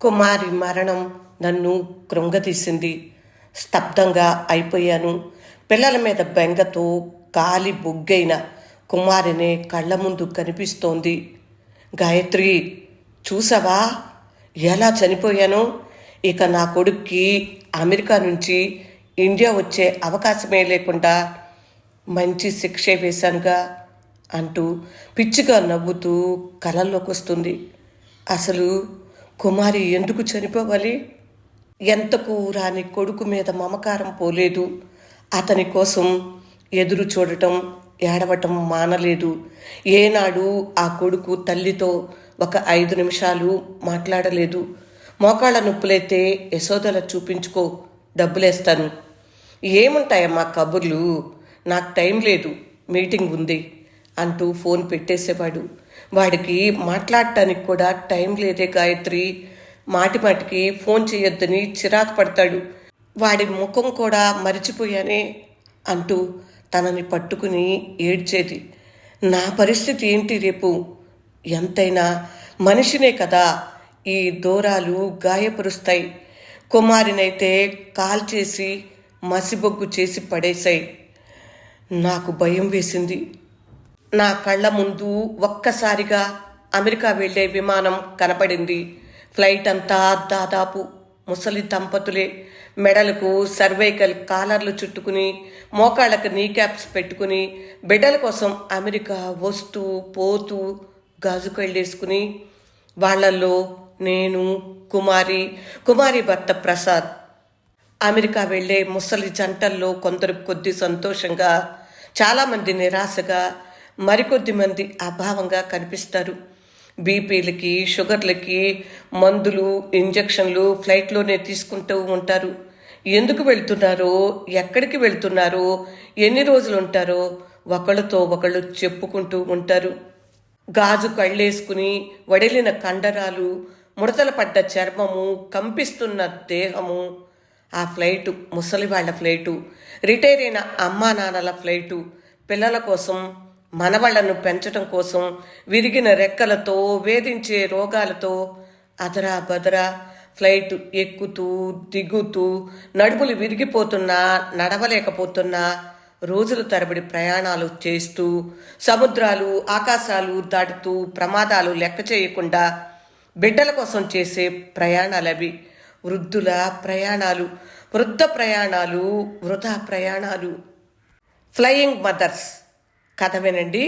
కుమారి మరణం నన్ను కృంగతీసింది. స్తబ్దంగా అయిపోయాను. పిల్లల మీద బెంగతో కాలి బొగ్గైన కుమారినే కళ్ళ ముందు కనిపిస్తోంది. గాయత్రి, చూసావా ఎలా చనిపోయాను? ఇక నా కొడుక్కి అమెరికా నుంచి ఇండియా వచ్చే అవకాశమే లేకుండా మంచి శిక్షే వేశానుగా అంటూ పిచ్చిగా నవ్వుతూ కలల్లోకి వస్తుంది. అసలు కుమారి ఎందుకు చనిపోవాలి? ఎంతకు రాని కొడుకు మీద మమకారం పోలేదు. అతని కోసం ఎదురు చూడటం, ఏడవటం మానలేదు. ఏనాడు ఆ కొడుకు తల్లితో ఒక 5 నిమిషాలు మాట్లాడలేదు. మోకాళ్ళ నొప్పులైతే యశోదల చూపించుకో, డబ్బులేస్తాను. ఏముంటాయమ్మా కబుర్లు, నాకు టైం లేదు, మీటింగ్ ఉంది అంటూ ఫోన్ పెట్టేసేవాడు. వాడికి మాట్లాడటానికి కూడా టైం లేదే గాయత్రి. మాటిమాటికి ఫోన్ చేయొద్దని చిరాకు పడతాడు. వాడి ముఖం కూడా మరిచిపోయానే అంటూ తనని పట్టుకుని ఏడ్చేది. నా పరిస్థితి ఏంటి రేపు? ఎంతైనా మనిషినే కదా, ఈ దూరాలు గాయపరుస్తాయి. కుమారినైతే కాల్చేసి మసిబొగ్గు చేసి పడేశాయి. నాకు భయం వేసింది. నా కళ్ళ ముందు ఒక్కసారిగా అమెరికా వెళ్లే విమానం కనపడింది. ఫ్లైట్ అంతా దాదాపు ముసలి దంపతులే. మెడలకు సర్వైకల్ కాలర్లు చుట్టుకుని, మోకాళ్ళకు నీ క్యాప్స్ పెట్టుకుని, బిడ్డల కోసం అమెరికా వస్తూ పోతూ గాజు కళ్ళేసుకుని, వాళ్లల్లో నేను, కుమారి భర్త ప్రసాద్. అమెరికా వెళ్లే ముసలి జంటల్లో కొందరు కొద్ది సంతోషంగా, చాలామంది నిరాశగా, మరికొద్ది మంది అభావంగా కనిపిస్తారు. బీపీలకి, షుగర్లకి మందులు, ఇంజక్షన్లు ఫ్లైట్లోనే తీసుకుంటూ ఉంటారు. ఎందుకు వెళ్తున్నారో, ఎక్కడికి వెళ్తున్నారో, ఎన్ని రోజులు ఉంటారో ఒకళ్ళతో ఒకళ్ళు చెప్పుకుంటూ ఉంటారు. గాజు కళ్ళేసుకుని వడిలిన కండరాలు, ముడతల పడ్డ చర్మము, కంపిస్తున్న దేహము. ఆ ఫ్లైటు ముసలివాళ్ల ఫ్లైటు, రిటైర్ అయిన అమ్మా నాన్నల ఫ్లైటు, పిల్లల కోసం, మనవాళ్లను పెంచటం కోసం, విరిగిన రెక్కలతో, వేధించే రోగాలతో అదరా బదరా ఫ్లైటు ఎక్కుతూ దిగుతూ, నడుములు విరిగిపోతున్నా, నడవలేకపోతున్నా, రోజుల తరబడి ప్రయాణాలు చేస్తూ, సముద్రాలు ఆకాశాలు దాటుతూ, ప్రమాదాలు లెక్క చేయకుండా బిడ్డల కోసం చేసే ప్రయాణాలవి. వృద్ధుల ప్రయాణాలు, వృద్ధ ప్రయాణాలు, వృధా ప్రయాణాలు. ఫ్లయింగ్ మదర్స్ కథ వినండి.